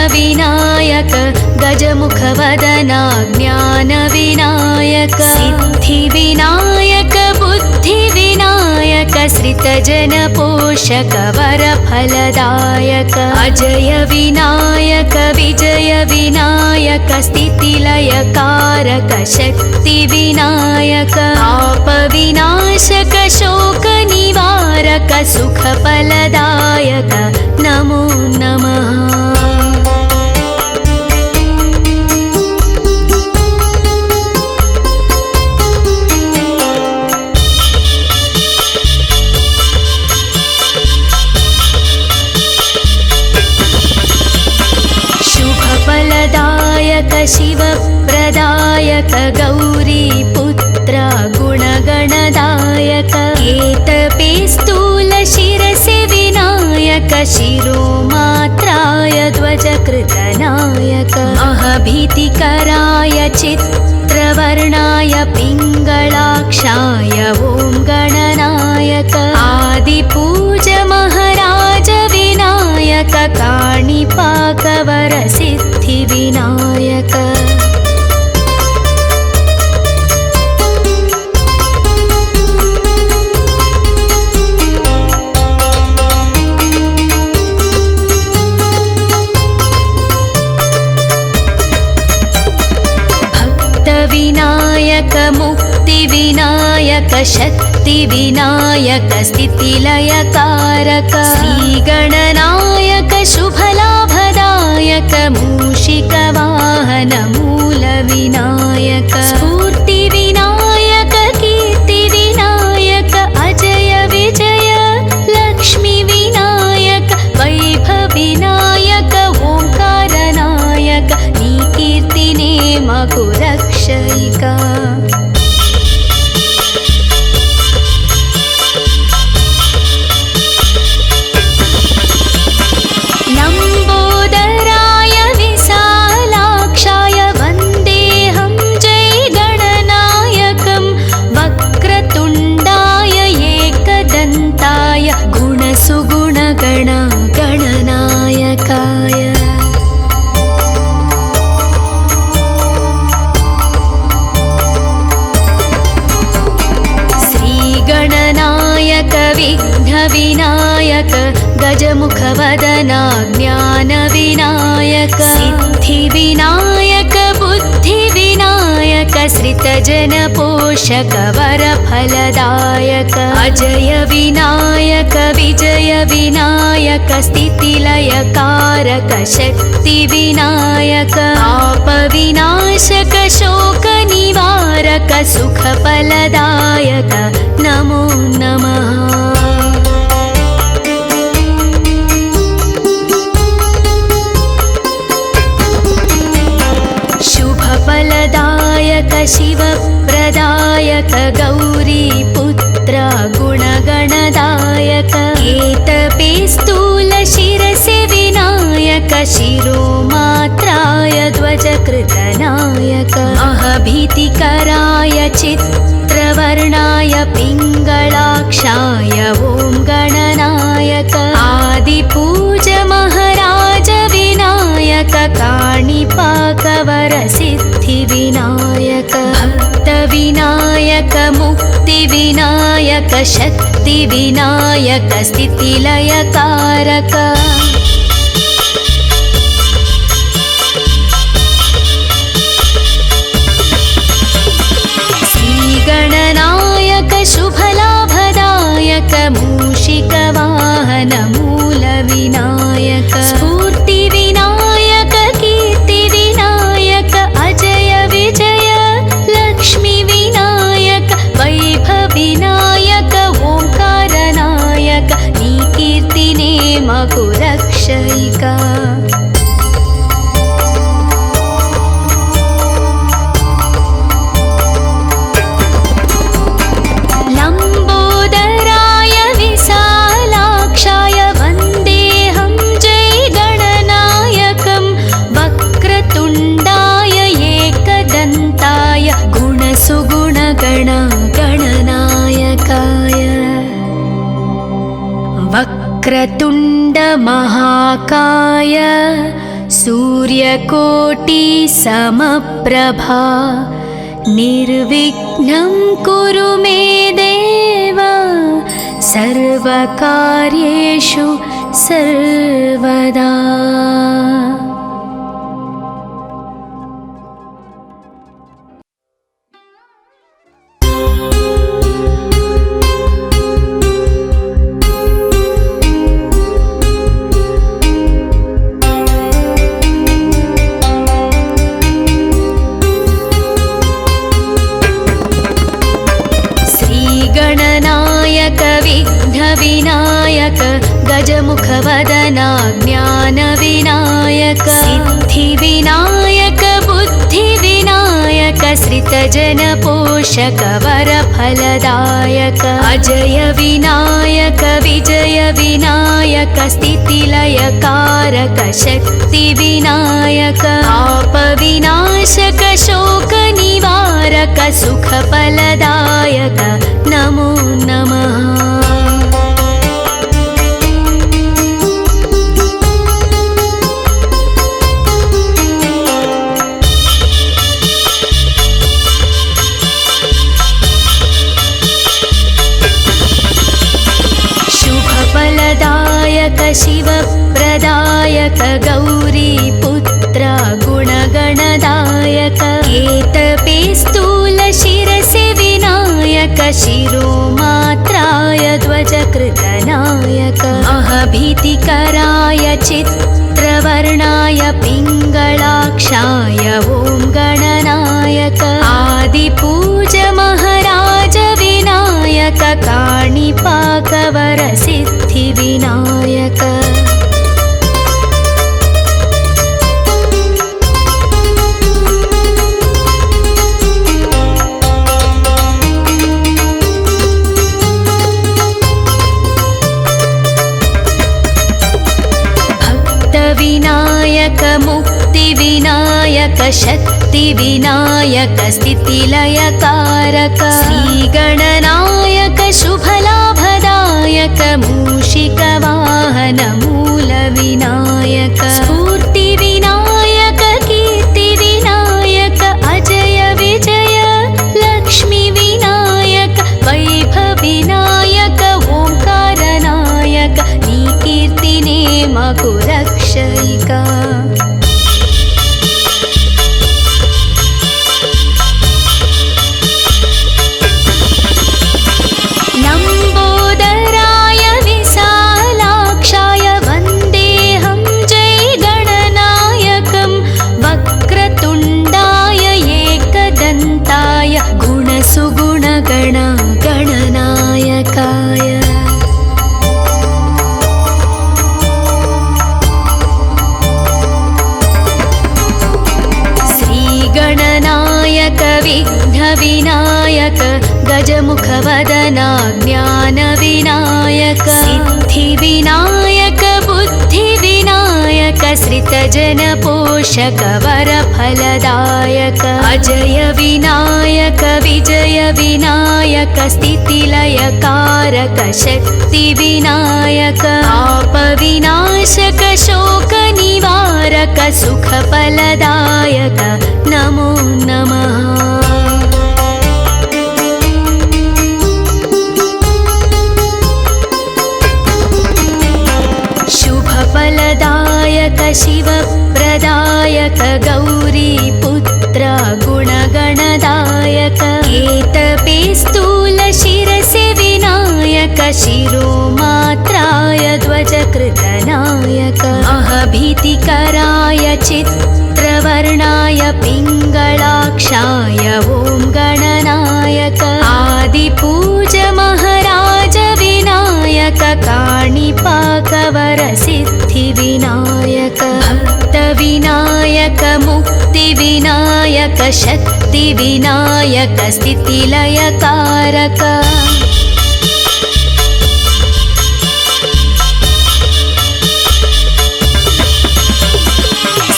विघ्नविनायक गजमुखवदना ज्ञानविनायक सिद्धिविनायक बुद्धिविनायक श्रितजनपोषक वरफलदायक अजय विनायक विजय विनायक स्थितिलयकारक शक्तिविनायक पापविनाशक शोकनिवारक सुखफलदायक नमो नमः। शुभफलदायक शिवप्रदायक गौरीपुत्र गुणगणदायक केतपेस्तूल शिरसि विनायक शिरोमात्राय ध्वजकृतनायक महभीतिकराय चित्रवर्णाय पिङ्गलाक्षाय ॐ गणनायक आदिपूज महाराज विनायक काणिपाकवर सिद्धिविनायक भक्तविनायक मुक्तिविनायक शक्तिविनायक स्थितिलयकारक श्रीगणनायक शुभलाभदायक मूषिकवाहन मूलविनायक स्फूर्तिविनायक कीर्तिविनायक अजय विजय लक्ष्मीविनायक वैभवविनायक ओंकारनायक नी कीर्तिने मकु रक्षयिका गणनायकाय श्रीगणनायक विघ्नविनायक गजमुखवदना ज्ञानविनायक सिद्धिविनायक बुद्धिविनायक श्रितजनपोषक वरफलदायक अजय विनायक विजय विनायक स्थितिलयकारक शक्तिविनायक पापविनाशक शोकनिवारक सुखफलदायक नमो नमः। शुभफलदायक शिवप्रदायक गौरीपुत्र गुणगणदायक केतपेस्तूल शिरसि विनायक शिरोमात्राय ध्वजकृतनायक महभीतिकराय चित्रवर्णाय पिङ्गलाक्षाय ॐ गणनायक आदिपूज महाराज विनायक काणिपाकवर सिद्धिविनायक भक्तविनायक मुक्तिविनायक शक्तिविनायक स्थितिलयकारक श्रीगणनायक शुभलाभदायक मूषिकवाहन मूलविनायक स्फूर्तिविनायक कीर्तिविनायक अजय विजय लक्ष्मीविनायक वैभवविनायक ओंकारनायक नी कीर्तिने मकु रक्षयिका गणनायकाय वक्रतुण्ड महाकाय सूर्यकोटि समप्रभा निर्विघ्नं कुरु मे देव सर्वकार्येषु सर्वदा। विघ्नविनायक गजमुखवदना ज्ञानविनायक सिद्धिविनायक बुद्धिविनायक श्रितजनपोषक वरफलदायक अजय विनायक विजय विनायक स्थितिलयकारक शक्तिविनायक आपविनाशक शोकनिवारक सुखफलदायक नमो नमः। शुभफलदायक शिवप्रदायक गौरीपुत्र गुणगणदायक केतपे स्थूलशिरसि विनायक शिरोमात्राय ध्वजकृतनायक अहभीतिकराय चित्रवर्णाय पिङ्गलाक्षाय ॐ गणनायक आदिपूज महाराज विनायक काणिपाकवर सिद्धिविनायक विनायक मुक्तिविनायक शक्तिविनायक स्थितिलयकारक श्रीगणनायक शुभलाभदायक मूषिकवाहन मूलविनायक स्फूर्तिविनायक कीर्तिविनायक अजय विजय लक्ष्मीविनायक वैभवविनायक ओंकारनायक नी कीर्तिने मकु रक्षयिका। लम्बोदराय विशालाक्षाय वन्देऽहं जय गणनायकं वक्रतुण्डाय एकदन्ताय गुणसुगुणगण गणनायकाय विघ्नविनायक गजमुखवदना ज्ञानविनायक सिद्धिविनायक बुद्धिविनायक श्रितजनपोषक वरफलदायक अजय विनायक विजय विनायक स्थितिलयकारक शक्तिविनायक आपविनाशक शोकनिवारक सुखफलदायक नमो नमः। शुभफलदायक शिवप्रदायक गौरीपुत्र गुणगणदायक केतपे स्थूलशिरसि विनायक शिरोमात्राय ध्वजकृतनायक अहभीतिकराय चित्रवर्णाय पिङ्गलाक्षाय ॐ गणनायक आदिपूज महाराज विनायक काणिपाकवर सिद्धिविनायक भक्तविनायक मुक्तिविनायक शक्तिविनायक स्थितिलयकारक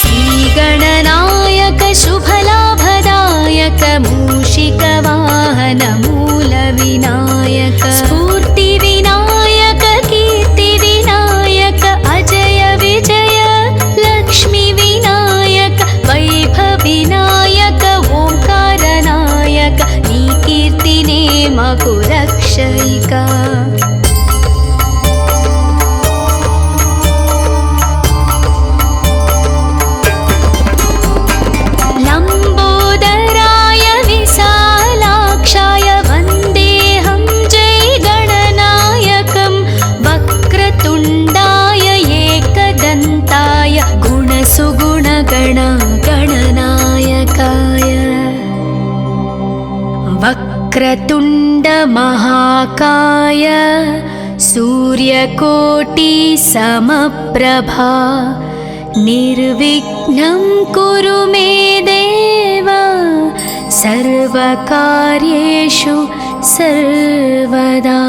श्रीगणनायक शुभलाभदायक मूषिकवाहन मूलविनायक स्फूर्तिविनायक कीर्तिविनायक अजय विजय लक्ष्मीविनायक वक्रतुण्ड महाकाय सूर्यकोटि समप्रभा निर्विघ्नं कुरु मे देव सर्वकार्येषु सर्वदा।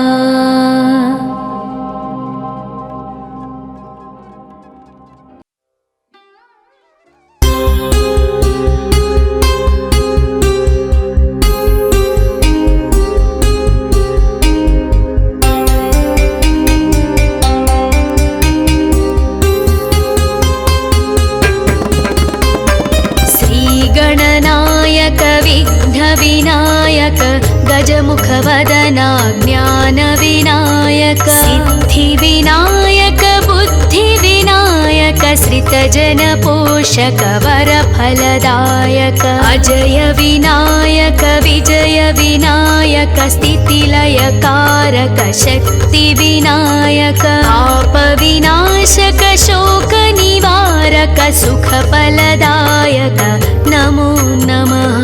विघ्नविनायक गजमुखवदना ज्ञानविनायक सिद्धिविनायक बुद्धिविनायक श्रितजनपोषक वरफलदायक अजय विनायक विजय विनायक स्थितिलयकारक शक्तिविनायक आपविनाशक शोकनिवारक सुखफलदायक नमो नमः।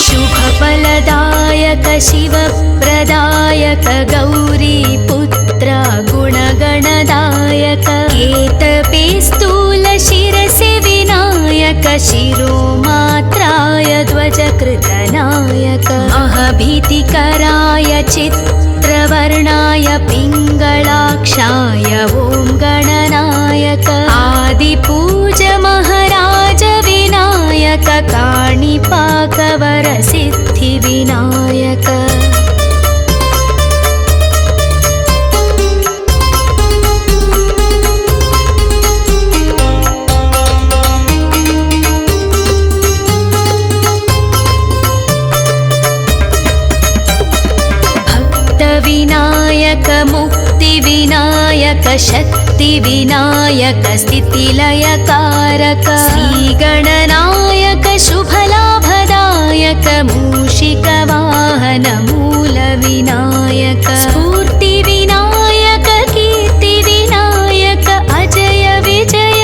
शुभफलदायक शिवप्रदायक गौरीपुत्र गुणगणदायक एतपे स्थूलशिरसि विनायक शिरोमात्राय ध्वजकृतनायक अहभीतिकराय चित्रवर्णाय पिङ्गलाक्षाय ॐ गणनायक आदिपूज महाराज विनायक काणिपाकवर सिद्धिविनायक विनायक मुक्तिविनायक शक्तिविनायक स्थितिलयकारक श्रीगणनायक शुभलाभदायक मूषिकवाहन मूलविनायक स्फूर्तिविनायक कीर्तिविनायक अजय विजय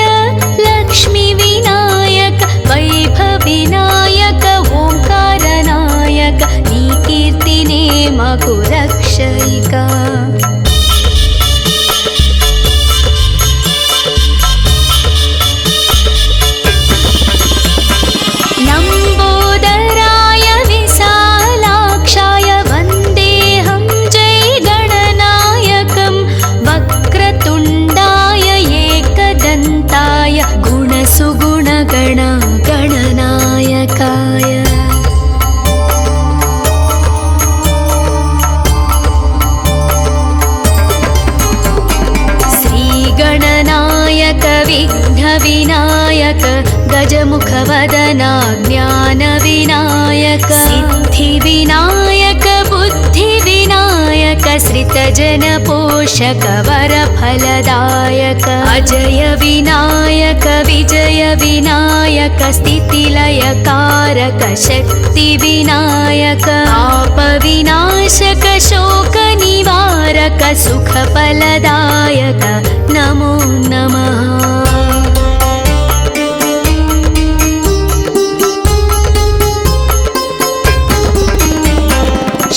लक्ष्मीविनायक वैभविनायक ओंकारनायक नी कीर्तिने मकु रक्षयिका लम्बोदराय विशालाक्षाय वन्देऽहं जय गणनायकं वक्रतुण्डाय एकदन्ताय गुणसुगुणगण गणनायकाय गणनायक विघ्नविनायक गजमुखवदना ज्ञानविनायक सिद्धिविनायक बुद्धिविनायक श्रितजनपोषक वरफलदायक अजय विनायक विजय विनायक स्थितिलयकारक शक्तिविनायक आपविनाशक शोकनिवारक सुखफलदायक नमो नमः।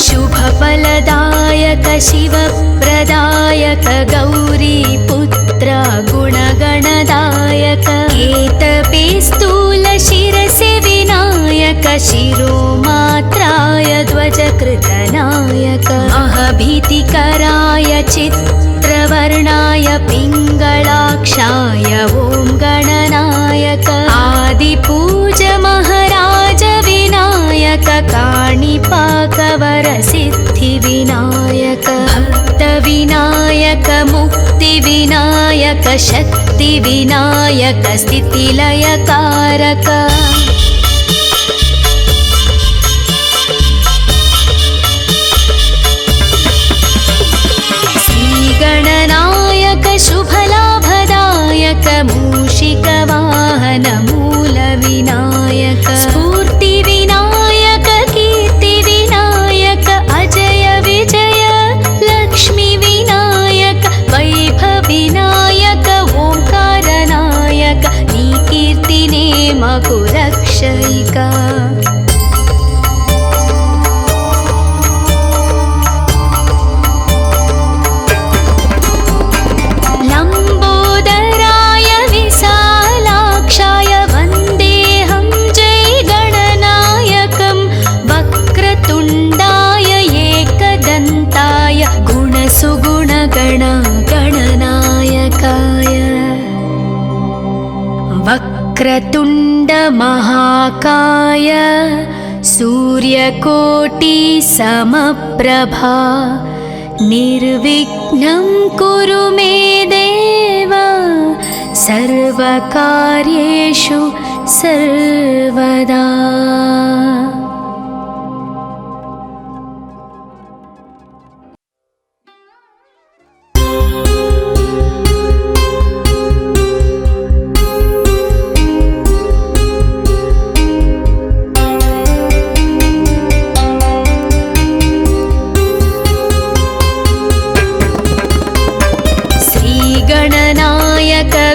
शुभफलदायक शिवप्रदायक गौरीपुत्र गुणगणदायक एतपे स्थूलशिरसि विनायक शिरोमात्राय ध्वजकृतनायक अहभीतिकराय चित्रवर्णाय पिङ्गलाक्षाय ॐ गणनायक आदिपूज महाराज विनायक काणिपाकवर सिद्धिविनायक भक्तविनायक मुक्तिविनायक शक्तिविनायक स्थितिलयकारक श्रीगणनायक शुभलाभदायक मूषिकवाहन मूलविनायक स्फूर्तिविनायक कीर्तिविनायक गणनायकाय वक्रतुण्ड महाकाय सूर्यकोटि समप्रभा निर्विघ्नं कुरु मे देव सर्वकार्येषु सर्वदा।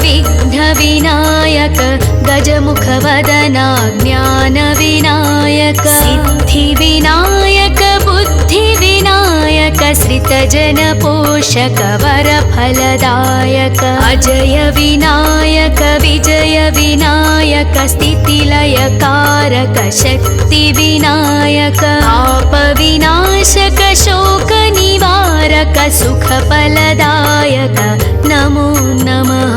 विघ्नविनायक गजमुखवदना ज्ञानविनायक सिद्धिविनायक बुद्धिविनायक श्रितजनपोषक वरफलदायक अजय विनायक विजय विनायक स्थितिलयकारक शक्तिविनायक पापविनाशक शोकनिवारक सुखफलदायक नमो नमः।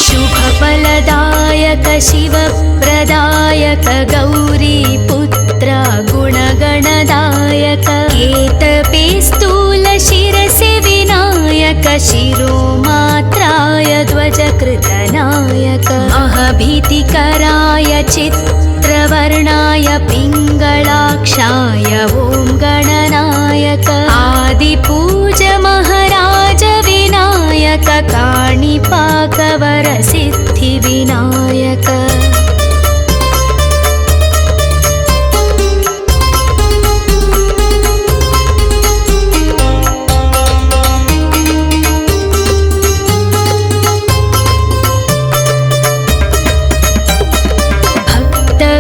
शुभफलदायक शिवप्रदायक गौरीपुत्र गुणगणदायक केतपे स्थूलशिरसि विनायक शिरोमात्राय ध्वजकृतनायक महभीतिकराय चित्रवर्णाय पिङ्गलाक्षाय ॐ गणनायक आदिपूज महाराज विनायक काणिपाकवर सिद्धिविनायक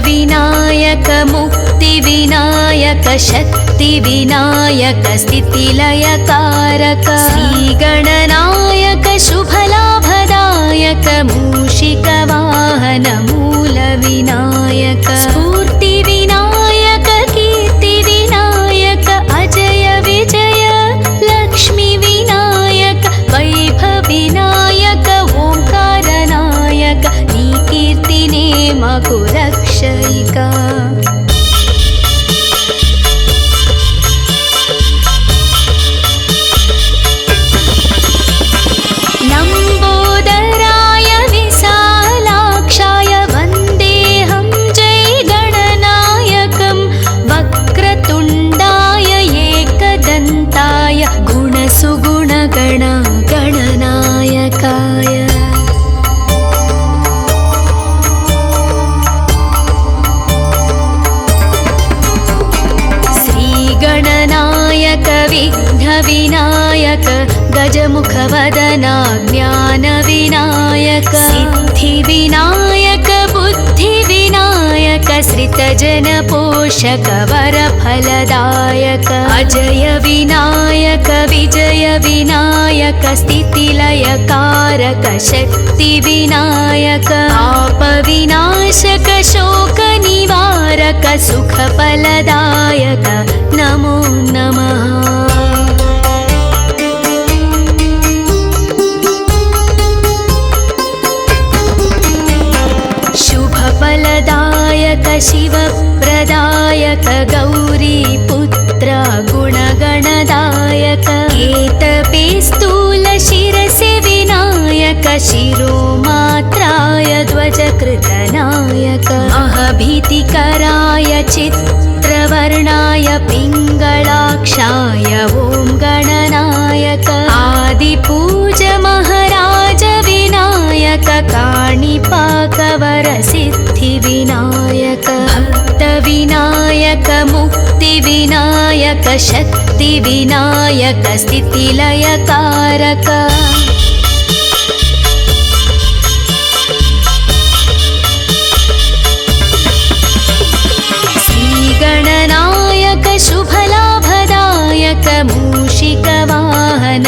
विनायक मुक्तिविनायक शक्तिविनायक स्थितिलयकारक श्रीगणनायक शुभलाभदायक मूषिकवाहन मूलविनायक स्फूर्तिविनायक कीर्तिविनायक अजय विजय लक्ष्मीविनायक वैभविनायक ओंकारनायक नी कीर्तिने मकुरक्षयिका लम्बोदराय विशालाक्षाय वन्देऽहं जय गणनायकं वक्रतुण्डाय एकदन्ताय गुणसुगुणगण गणनायकाय विघ्नविनायक गजमुखवदना ज्ञानविनायक सिद्धिविनायक बुद्धिविनायक श्रितजनपोषक वरफलदायक अजय विनायक विजय विनायक स्थितिलयकारक शक्तिविनायक पापविनाशक शोकनिवारक सुखफलदायक नमो नमः। शुभफलदायक शिवप्रदायक गौरीपुत्र गुणगणदायक केतपे स्थूलशिरसि विनायक शिरोमात्राय ध्वजकृतनायक महभीतिकराय चित्रवर्णाय पिङ्गलाक्षाय ॐ गणनायक आदिपूज महाराज विनायक काणिपाकवर सिद्धिविनायक भक्तविनायक मुक्तिविनायक शक्तिविनायक स्थितिलयकारक श्रीगणनायक शुभलाभदायक मूषिकवाहन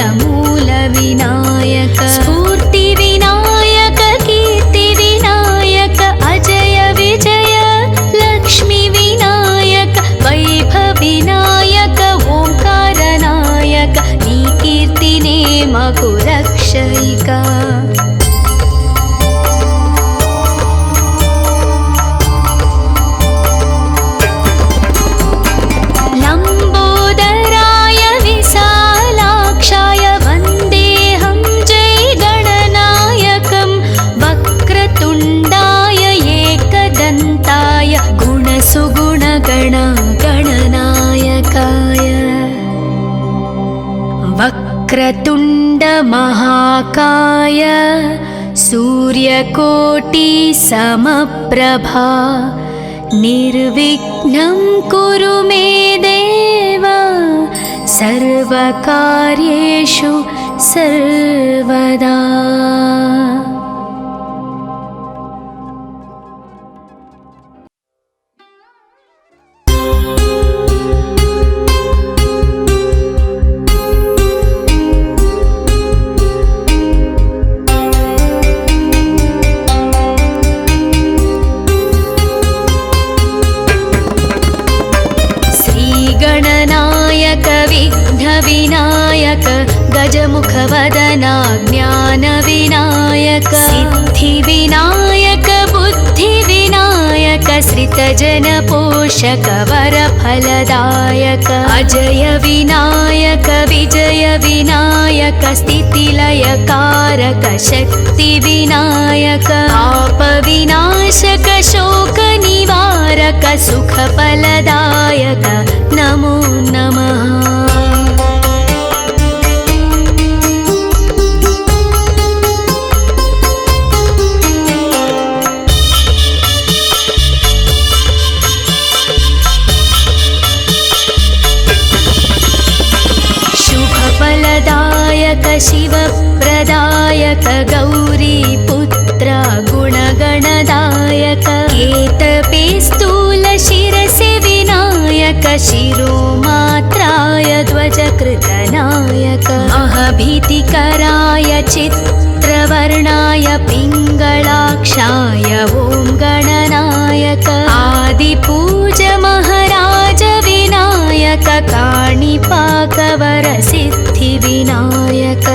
मकुरक्षयिका लम्बोदराय विशालाक्षाय वन्देऽहं जयगणनायकं वक्रतुण्डाय एकदन्ताय गुणसुगुणगणगणनायकाय वक्रतुण्डमहाकाय सूर्यकोटिसमप्रभा निर्विघ्नं कुरु मे देव सर्वकार्येषु सर्वदा। विघ्नविनायक गजमुखवदना ज्ञानविनायक सिद्धिविनायक बुद्धिविनायक श्रितजनपोषक वरफलदायक अजय विनायक विजय विनायक स्थितिलयकारक शक्तिविनायक पापविनाशक शोकनिवारक सुखफलदायक नमो नमः। शुभफलदायक शिवप्रदायक गौरीपुत्र गुणगणदायक केतपे स्थूलशिरसि विनायक शिरोमात्राय ध्वजकृतनायक महभीतिकराय चित्रवर्णाय पिङ्गलाक्षाय ॐ गणनायक आदिपूज महाराज विनायक काणिपाकवर सिद्धिविनायक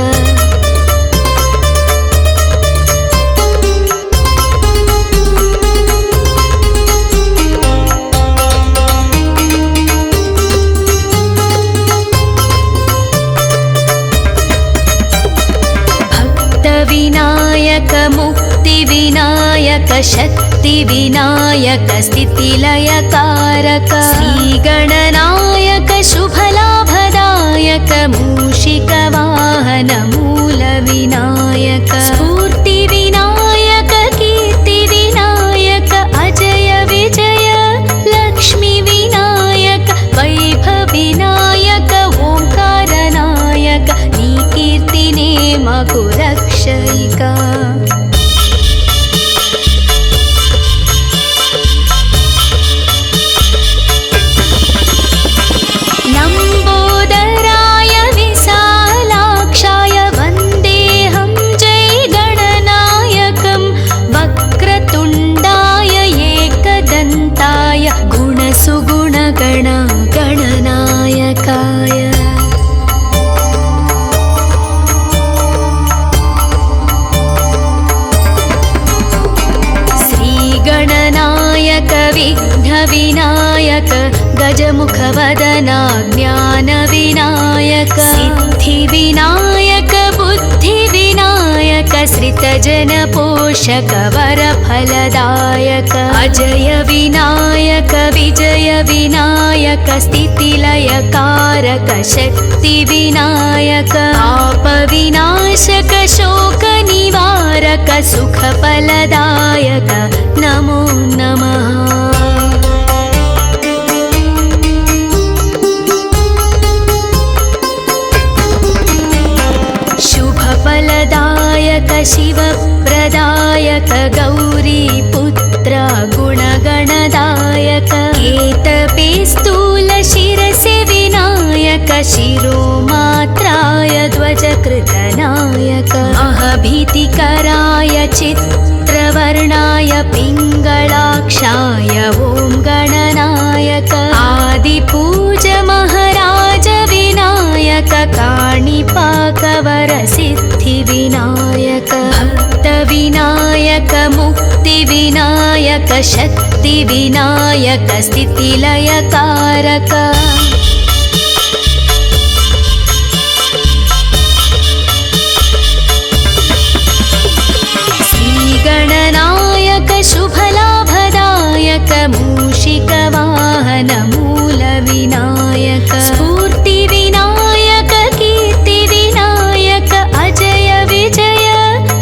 विनायक मुक्तिविनायक शक्तिविनायक स्थितिलयकारक श्रीगणनायक शुभलाभदायक मूषिकवाहन मूलविनायक स्फूर्तिविनायक कीर्तिविनायक अजय विजय लक्ष्मीविनायक वैभवविनायक ओंकारनायक कीर्तिने मकुरक्षयिका लम्बोदराय विशालाक्षाय वन्देऽहं जयगणनायकं वक्रतुण्डाय एकदन्ताय गुणसुगुणगणगणनायकाय गणनायक विघ्नविनायक गजमुखवदना ज्ञानविनायक सिद्धिविनायक बुद्धिविनायक श्रितजनपोषक वरफलदायक अजय विनायक विजय विनायक स्थितिलयकारक शक्तिविनायक पापविनाशक शोकनिवारक सुखफलदायक नमो नमः। शुभफलदायक शिवप्रदायक गौरीपुत्र गुणगणदायक केतपे स्थूलशिरसि विनायक शिरोमात्राय ध्वजकृतनायक महभीतिकराय चित्रवर्णाय पिङ्गलाक्षाय ॐ गणनायक आदिपूज महाराज विनायक काणिपाकवर सिद्धिविनायक विनायक मुक्ति विनायक शक्ति विनायक स्थितिलयकारक श्रीगणनायक शुभलाभदायक मूषिकवाहन मूलविनायक स्फूर्ति विनायक कीर्ति विनायक अजय विजय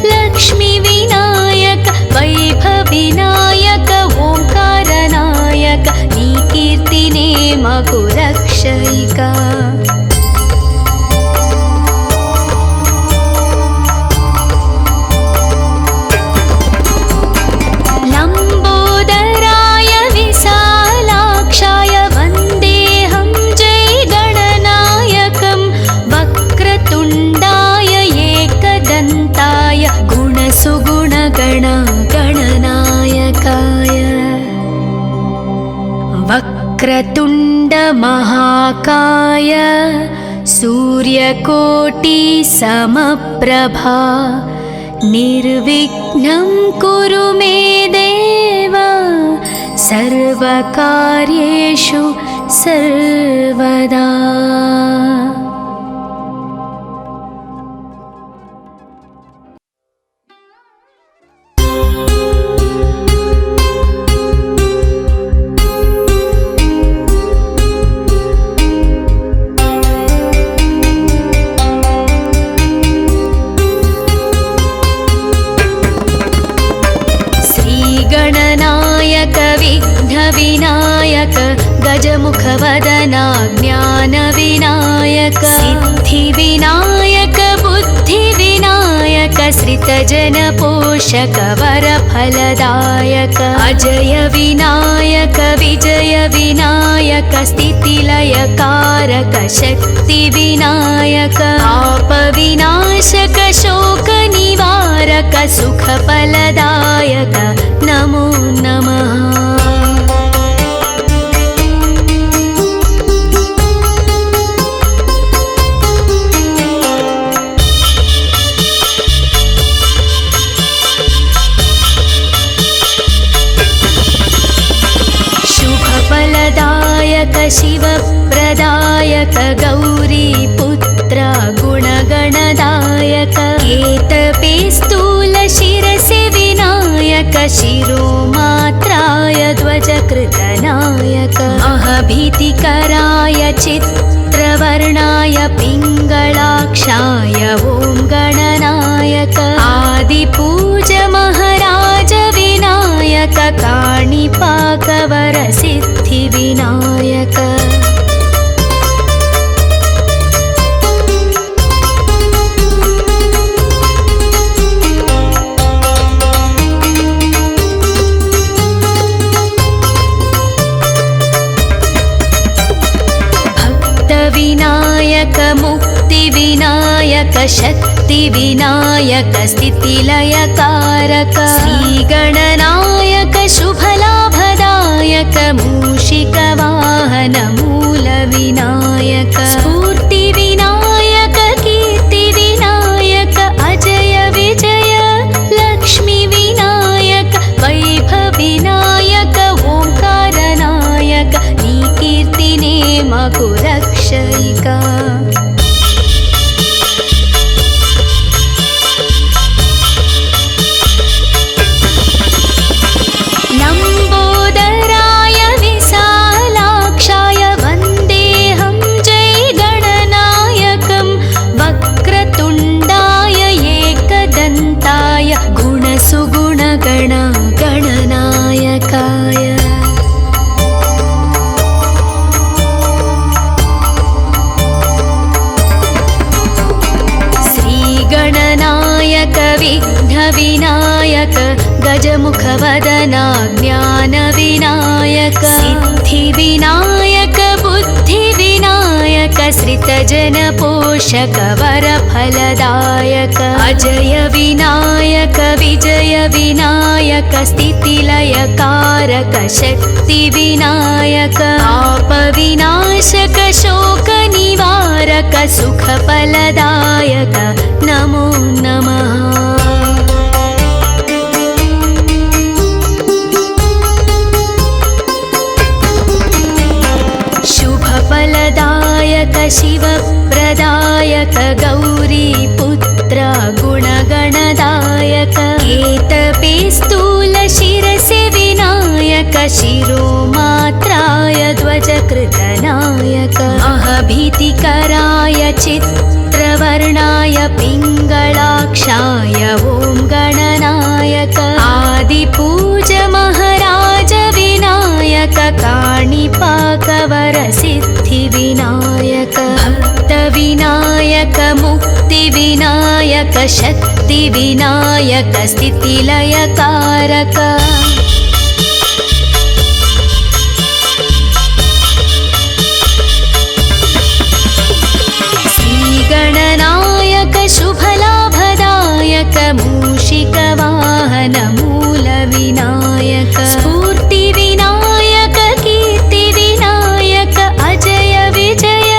लक्ष्मी विनायक वैभव विनायक ओंकारनायक नी कीर्तिने मगु रक्षयिका वक्रतुण्ड महाकाय सूर्यकोटि समप्रभा निर्विघ्नं कुरु मे देव सर्वकार्येषु सर्वदा। विघ्नविनायक गजमुखवदना ज्ञानविनायक सिद्धिविनायक बुद्धिविनायक श्रितजनपोषक वरफलदायक अजय विनायक विजय विनायक स्थितिलयकारक शक्तिविनायक आपविनाशक शोकनिवारक सुखफलदायक नमो नमः। शुभफलदायक शिवप्रदायक गौरीपुत्र गुणगणदायक केतपे स्थूल शिरसि विनायक शिरोमात्राय ध्वजकृतनायक अहभीतिकराय चित्रवर्णाय पिङ्गलाक्षाय ॐ गणनायक आदिपूज महाराज विनायक काणिपाकवर सिद्धिविनायक विनायक मुक्ति विनायक शक्ति विनायक स्थितिलयकारक श्रीगणनायक शुभलाभदायक मूषिकवाहन मूलविनायक स्फूर्ति विनायक कीर्ति विनायक अजय विजय लक्ष्मी विनायक वैभव विनायक ओंकारनायक नी कीर्तिने मगु रक्षयिका लम्बोदराय विशालाक्षाय वन्देऽहं जयगणनायकं वक्रतुण्डाय एकदन्ताय गुणसुगुणगण गणनायकाय विघ्नविनायक गजमुखवदना ज्ञानविनायक सिद्धिविनायक बुद्धिविनायक श्रितजनपोषक वरफलदायक अजय विनायक विजय विनायक स्थितिलयकारक शक्तिविनायक आपविनाशक शोकनिवारक सुखफलदायक नमो नमः। गौरीपुत्र गुणगणदायक केतपे स्थूलशिरसि विनायक शिरोमात्राय ध्वजकृतनायक अहभीतिकराय चित्रवर्णाय पिङ्गलाक्षाय ॐ गणनायक आदिपूज महाराज विनायक काणिपाकवरसिद्धिविनायक भक्तविनायक मुक्तिविनायक शक्तिविनायक स्थितिलयकारक श्रीगणनायक शुभलाभदायक मूषिकवाहन मूलविनायक स्फूर्तिविनायक कीर्तिविनायक अजय विजय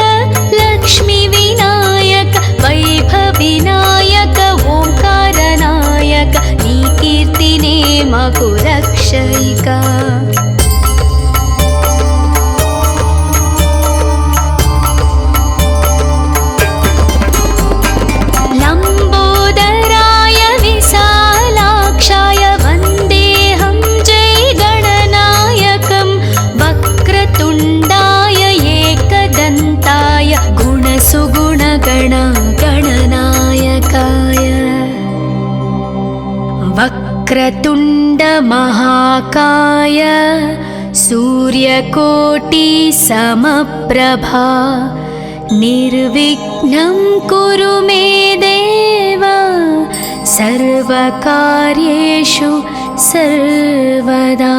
लक्ष्मीविनायक वैभवविनायक ओंकारनायक नी कीर्तिने मकु रक्षयिका वक्रतुण्ड महाकाय सूर्यकोटि समप्रभा निर्विघ्नं कुरु मे देव सर्वकार्येषु सर्वदा।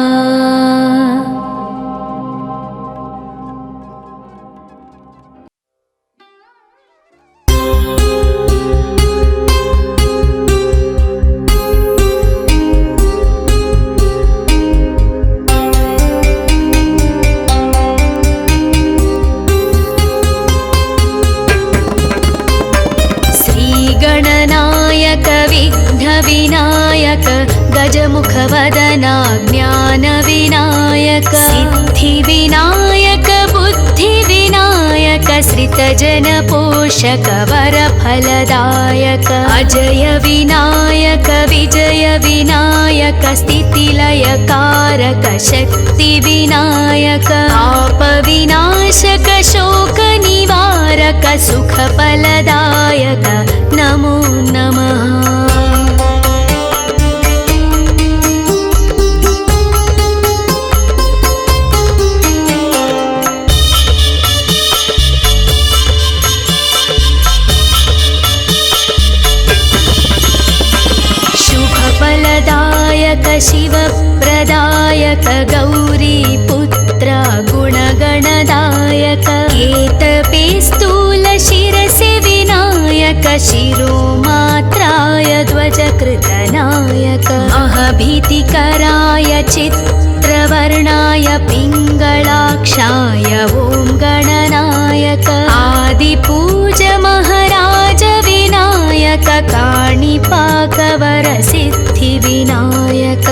गणनायक विघ्नविनायक गजमुखवदना ज्ञानविनायक सिद्धिविनायक बुद्धिविनायक श्रितजनपोषक वरफलदायक अजय विनायक विजय विनायक स्थितिलयकारक शक्तिविनायक पापविनाशक शोकनिवारक सुखफलदायक नमो नमः। शुभफलदायक शिवप्रदायक गौरीपुत्र गुणगणदायक केतपे स्थूलशिरसि विनायक शिरोमात्राय ध्वजकृतनायक अहभीतिकराय चित्रवर्णाय पिङ्गलाक्षाय ॐ गणनायक आदिपूज महाराज विनायक काणिपाकवरसिद्धिविनायक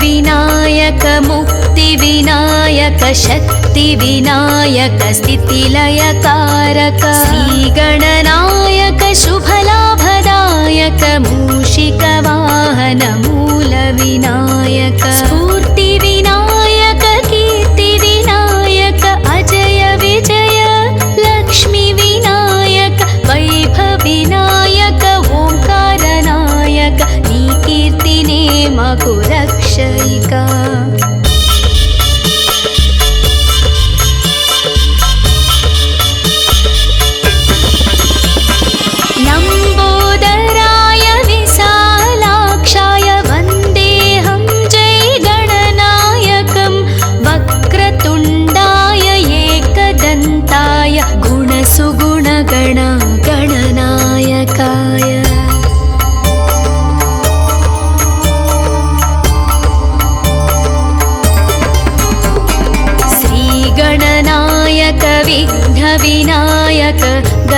विनायक मुक्तिविनायक शक्तिविनायक स्थितिलयकारक श्रीगणनायक शुभलाभदायक मूषिकवाहन मूलविनायक स्फूर्तिविनायक कीर्तिविनायक अजय विजय लक्ष्मीविनायक वैभवविनायक ओंकारनायक नी कीर्तिने मकु रक्षयिका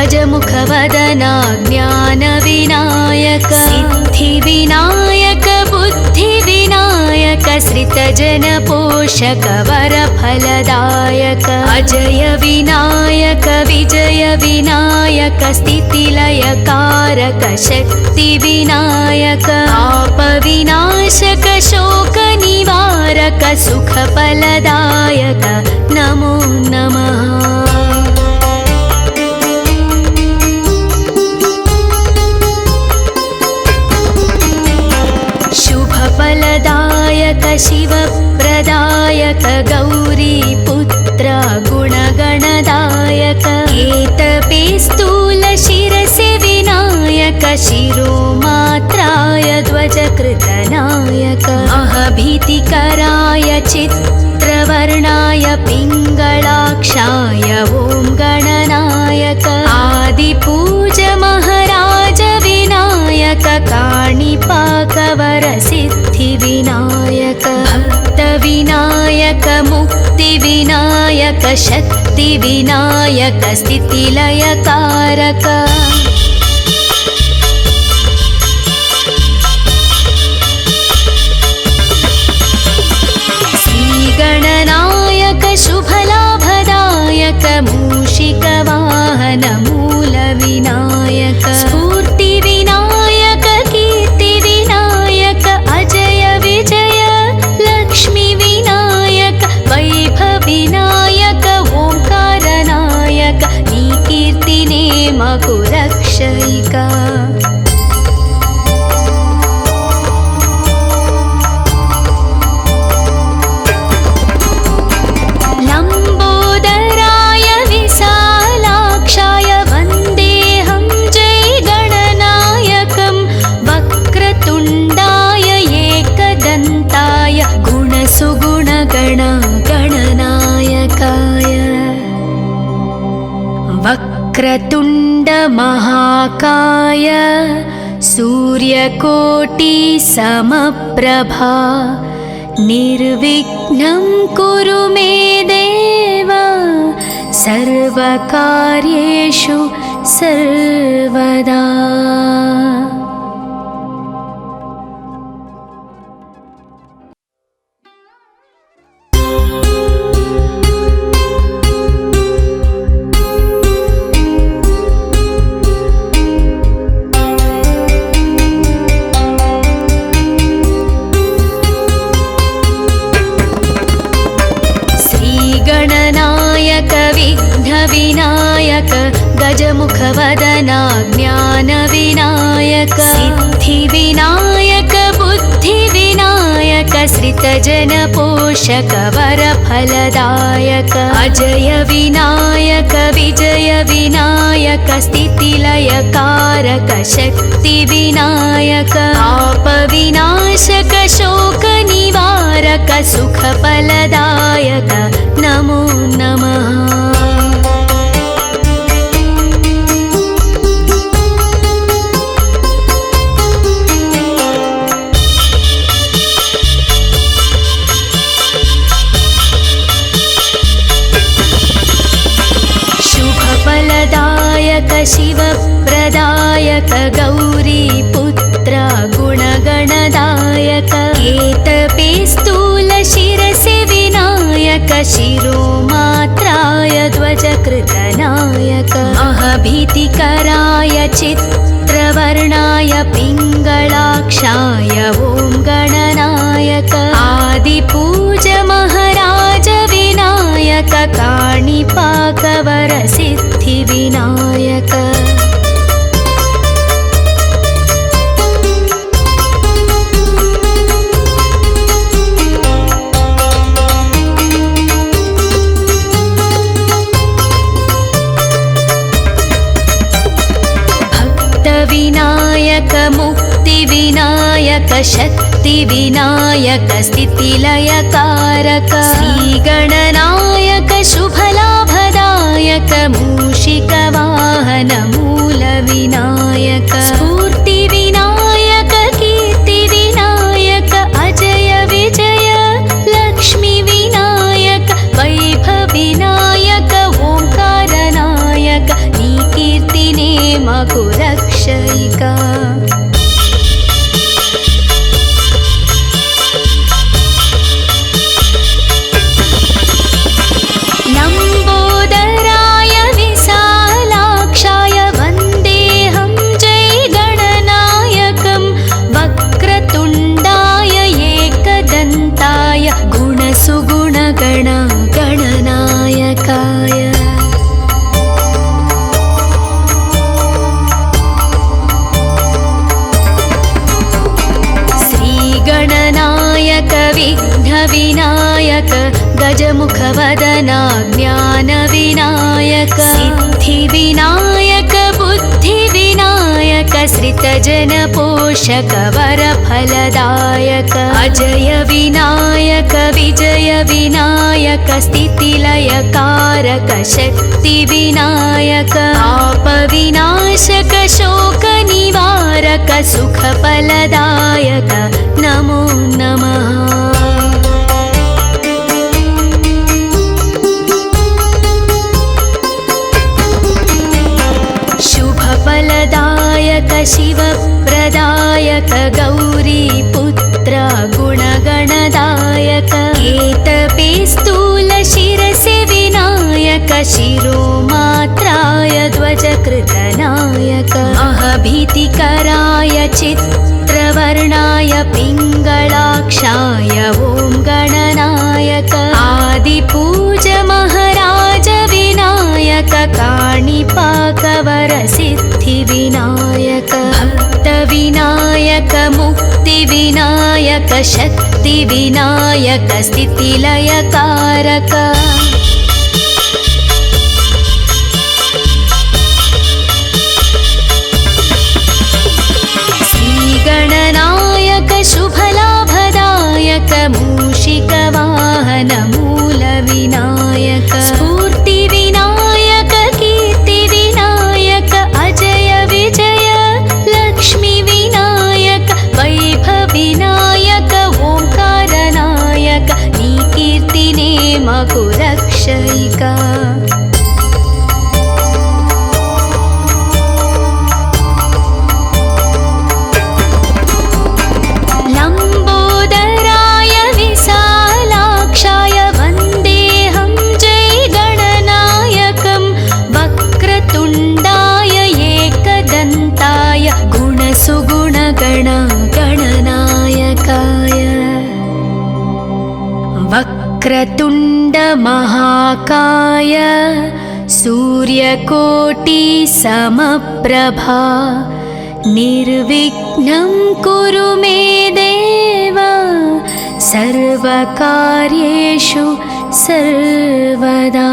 गजमुखवदना ज्ञानविनायक सिद्धिविनायक बुद्धिविनायक श्रितजनपोषक वरफलदायक अजय विनायक विजय विनायक स्थितिलयकारक शक्तिविनायक पापविनाशक शोकनिवारक सुखफलदायक नमो नमः। शुभफलदायक शिवप्रदायक गौरीपुत्र गुणगणदायक केतपे स्थूलशिरसि विनायक शिरोमात्राय ध्वजकृतनायक अहभीतिकराय चित्रवर्णाय पिङ्गलाक्षाय ॐ गणनायक आदिपूज महाराज विनायक काणिपाकवरसिद्धिविनायक भक्तविनायक मुक्तिविनायक शक्तिविनायक स्थितिलयकारक श्रीगणनायक शुभलाभदायक मूषिकवाहन मूलविनायक स्फूर्तिविनायक कीर्तिविनायक अजय विजय लक्ष्मीविनायक वैभविनायक ओंकारनायक नी कीर्तिने मकु रक्षयिका। लम्बोदराय विशालाक्षाय वन्देऽहं जय गणनायकं वक्रतुण्डाय एकदन्ताय गुणसुगुणगणगणनायकाय वक्रतुण्डमहाकाय सूर्यकोटिसमप्रभा निर्विघ्नं कुरु मे देव सर्वकार्येषु सर्वदा। गणनायक विघ्नविनायक गजमुखवदना ज्ञानविनायक सिद्धिविनायक बुद्धिविनायक श्रितजनपोषक वरफलदायक अजय विनायक विजय विनायक स्थितिलयकारक शक्तिविनायक पापविनाशक शोकनिवारक सुखफलदायक नमो नमः। शुभफलदायक शिवप्रदायक गौरीपुत्र गुणगणदायक केतपे स्थूलशिरसि विनायक शिरोमात्राय ध्वजकृतनायक अहभीतिकराय चित्रवर्णाय पिङ्गलाक्षाय ॐ गणनायक आदिपूज महाराज विनायक काणिपाकवरसिद्धिविनायक भक्तविनायक मुक्तिविनायक शक्तिविनायक स्थितिलयकारक श्रीगणनायक शुभलाभदायक मूषिकवाहन मूलविनायक स्फूर्तिविनायक कीर्तिविनायक अजय विजय लक्ष्मीविनायक वैभविनायक ओंकारनायक नी कीर्ति మాకు రక్షయిక లంబోదరాయ విశాలాక్షాయ వందేహం జై గణనాయకం వక్రతుండాయ ఏకదంతాయ గుణసుగుణగణ గణనాయకాయ శ్రీగణనాయక విఘ్నవినాయక గజముఖవదన జ్ఞానవినాయక సిద్ధివినాయక బుద్ధివినాయక శ్రితజనపోషక వరఫలదాయక అజయ వినాయక విజయ వినాయక స్థితిలయకారక శక్తి వినాయక పాప వినాశక శోక నివారక సుఖఫలదాయక నమో నమః शुभफलदायक शिवप्रदायक गौरीपुत्र गुणगणदायक केतपे स्थूलशिरसि विनायक शिरोमात्राय ध्वजकृतनायक महभीतिकराय चित्रवर्णाय पिङ्गलाक्षाय ॐ गणनायक आदिपूज महाराज विनायक काणिपाकवर सिद्धिविनायक भक्तविनायक मुक्तिविनायक शक्तिविनायक स्थितिलयकारक श्रीगणनायक शुभलाभदायक मूषिकवाहन मूलविनायक स्फूर्तिविनायक कीर्तिविनायक अजय विजय लक्ष्मीविनायक वैभविनायक ओंकारनायक नी कीर्तिने मगु रक्षयिका లంబోదరాయ విశాలాక్షాయ వందేహం జై గణనాయకం వక్రతుండాయ ఏకదంతాయ గుణసుగుణగణ గణనాయకాయ వక్రతుండ మహాకాయ సూర్యకోటి సమప్రభా నిర్విఘ్నం కురు మే దేవ సర్వకార్యేషు సర్వదా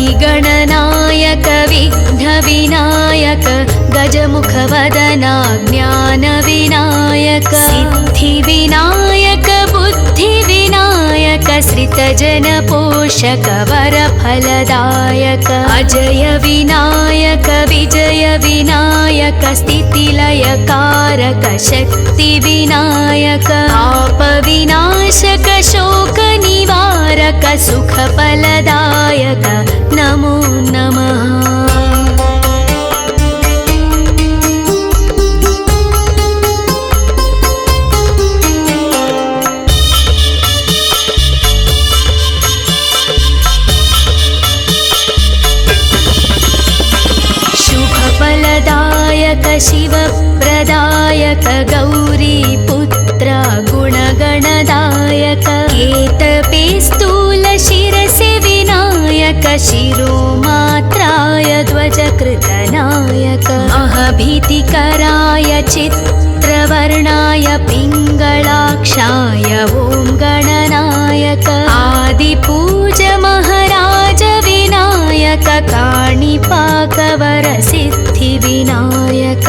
श्रीगणनायक विघ्नविनायक गजमुखवदन ज्ञानविनायक सिद्धिविनायक बुद्धिविनायक श्रितजनपोषक वरफलदायक अजय विनायक विजय विनायक स्थितिलयकारक शक्तिविनायक पाप विनाशक शोक निवारक सुखफलदायक नमो नमः शुभफलदायक शिवप्रदायक गौरीपुत्र गुणगणदायक केतपे स्थूलशिरसि विनायक शिरोमात्राय ध्वजकृतनायक महभीतिकराय चित्रवर्णाय पिङ्गलाक्षाय ॐ गणनायक आदिपूज महाराज विनायक काणिपाकवर सिद्धिविनायक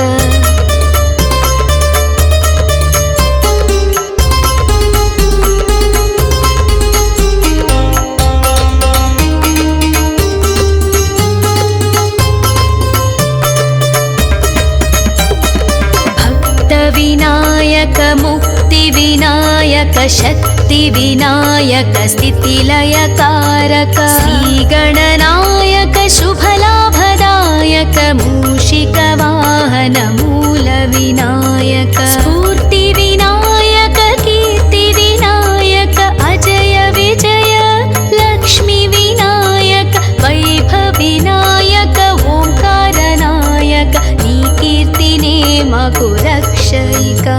शक्तिविनायक स्थितिलयकारक श्रीगणनायक शुभलाभदायक मूषिकवाहन मूलविनायक स्फूर्तिविनायक कीर्तिविनायक अजय विजय लक्ष्मीविनायक वैभविनायक ओंकारनायक नी कीर्तिने मगु रक्षयिका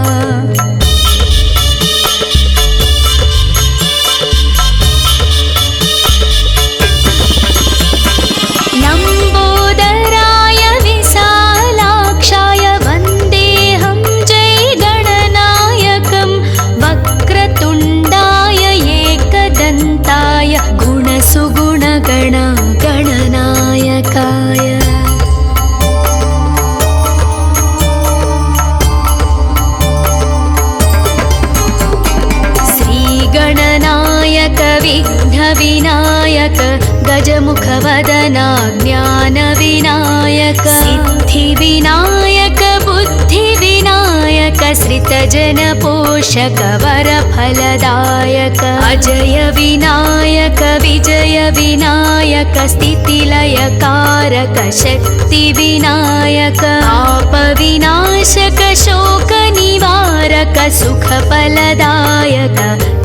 विघ्नविनायक गजमुखवदना ज्ञानविनायक सिद्धिविनायक बुद्धिविनायक श्रितजनपोषक वरफलदायक अजय विनायक विजय विनायक स्थितिलयकारक शक्तिविनायक आपविनाशक शोकनिवारक सुखफलदायक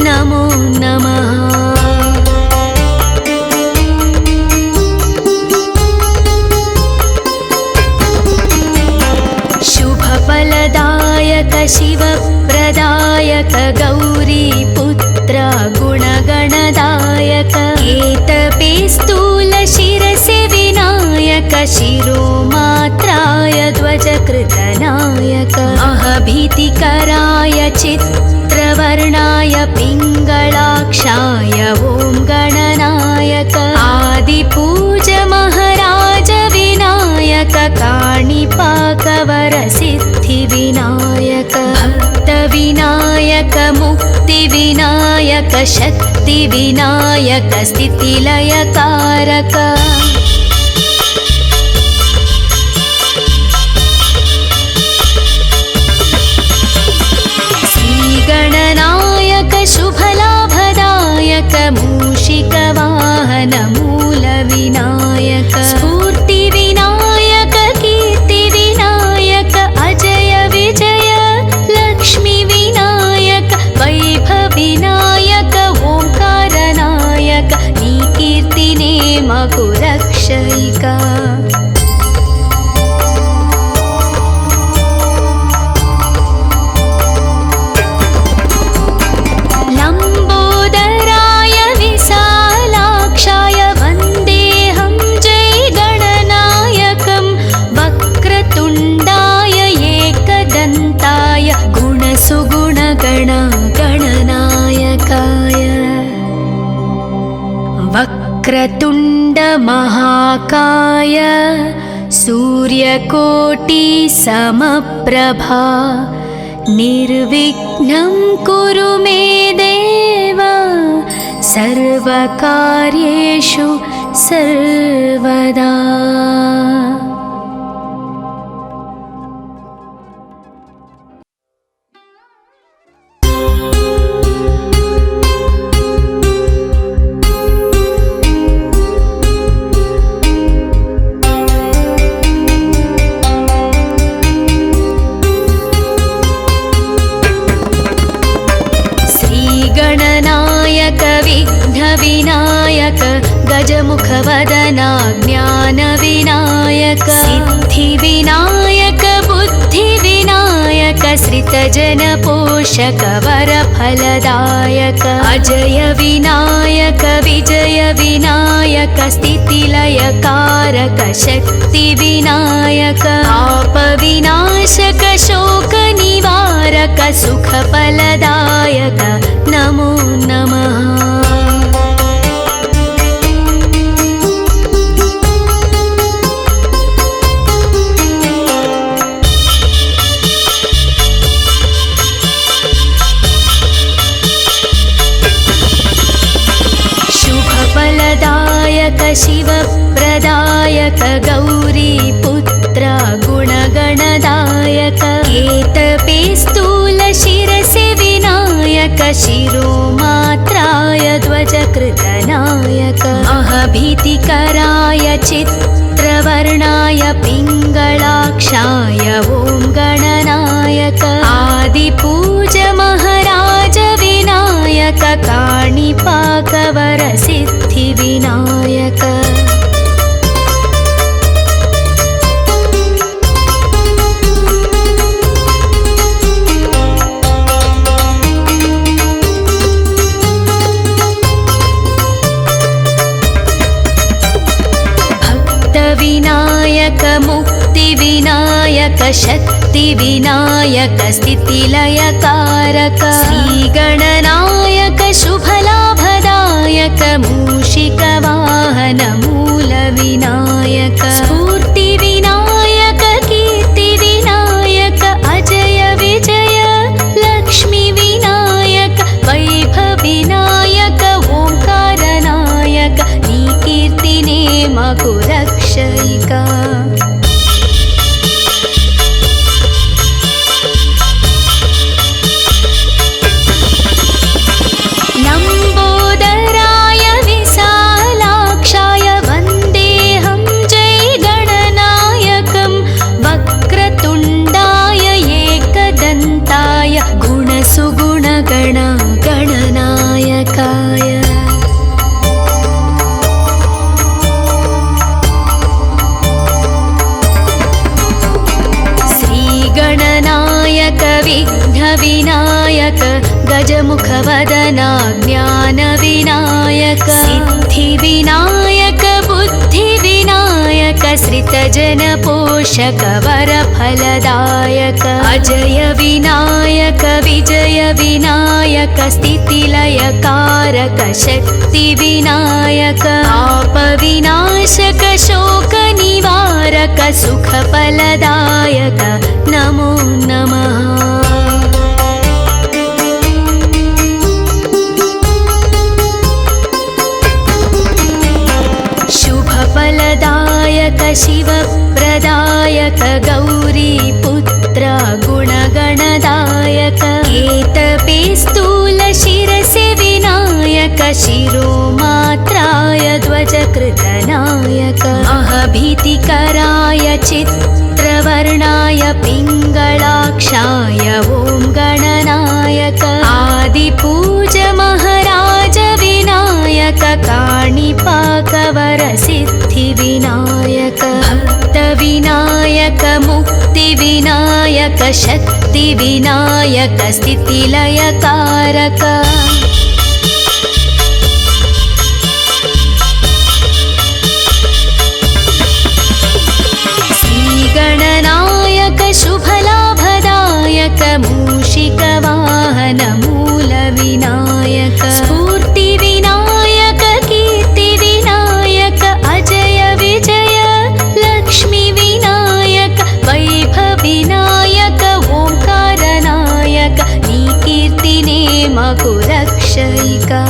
नमो नमः। शुभफलदायक शिवप्रदायक गौरीपुत्र गुणगणदायक केतपे स्थूलशिरसि विनायक शिरोमात्राय ध्वजकृतनायक अहभीतिकराय चित्रवर्णाय पिङ्गलाक्षाय ॐ गणनायक आदिपूज महाराज विनायक काणिपाकवरसिद्धिविनायक भक्तविनायक मुक्तिविनायक शक्तिविनायक स्थितिलयकारक श्रीगणनायक शुभलाभदायक मूषिकवाहन मूलविनायक स्फूर्तिविनायक कीर्तिविनायक अजय विजय लक्ष्मीविनायक वैभविनायक ओंकारनायक नी कीर्तिने मगु रक्षयिका वक्रतुण्ड महाकाय सूर्यकोटि समप्रभा निर्विघ्नं कुरु मे देव सर्वकार्येषु सर्वदा। विघ्नविनायक गजमुखवदना ज्ञानविनायक सिद्धिविनायक बुद्धिविनायक श्रितजनपोषक वरफलदायक अजय विनायक विजय विनायक स्थितिलयकारक शक्तिविनायक आपविनाशक शोकनिवारक सुखफलदायक नमो नमः। शुभफलदायक शिवप्रदायक गौरीपुत्र गुणगणदायक केतपे स्थूलशिरसि विनायक शिरोमात्राय ध्वजकृतनायक महभीतिकराय चित्रवर्णाय पिङ्गलाक्षाय ॐ गणनायक आदिपूज महाराज विनायक काणिपाकवरसिद्धिविनायक विनायक मुक्तिविनायक शक्तिविनायक स्थितिलयकारक श्रीगणनायक शुभलाभदायक मूषिकवाहन मूलविनायक स्फूर्तिविनायक कीर्तिविनायक अजय विजय लक्ष्मीविनायक वैभविनायक ओंकारनायक नी कीर्तिने मकु रक्षयिका लम्बोदराय विशालाक्षाय वन्देऽहं जय गणनायकं वक्रतुण्डाय एकदन्ताय गुणसुगुणगण गणनायकाय गणनायक विघ्नविनायक गजमुखवदना ज्ञानविनायक सिद्धिविनायक बुद्धिविनायक श्रितजनपोषक वरफलदायक अजय विनायक विजय विनायक स्थितिलयकारक शक्तिविनायक आपविनाशक शोकनिवारक सुखफलदायक नमो नमः शुभफलदायक शिवप्रदायक गौरीपुत्र गुणगणदायक केतपे स्थूलशिरसि विनायक शिरोमात्राय ध्वजकृतनायक महभीतिकराय चित्रवर्णाय पिङ्गलाक्षाय ॐ गणनायक आदिपूज महाराज विनायक काणिपाकवरसिद्धिविनायक भक्तविनायक मुक्तिविनायक शक्तिविनायक स्थितिलयकारक श्रीगणनायक शुभलाभदायक मूषिकवाहन मूलविनायक स्फूर्तिविनायक कीर्तिविनायक अजय विजय लक्ष्मीविनायक वैभविनायक ओंकारनायक नी कीर्तिने मकु रक्षयिका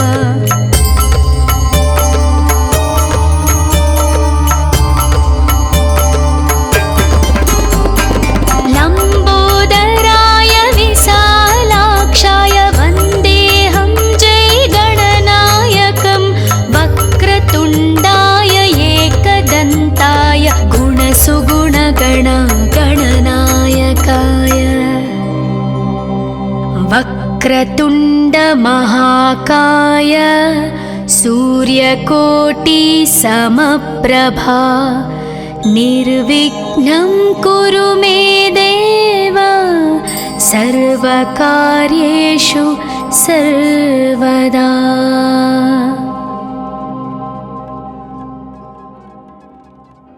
लम्बोदराय विशालाक्षाय वन्देऽहं जय गणनायकं वक्रतुण्डाय एकदन्ताय गुणसुगुणगण गणनायकाय वक्रतुण्ड महाकाय सूर्यकोटि समप्रभा निर्विघ्नं कुरु मे देव सर्वकार्येषु सर्वदा।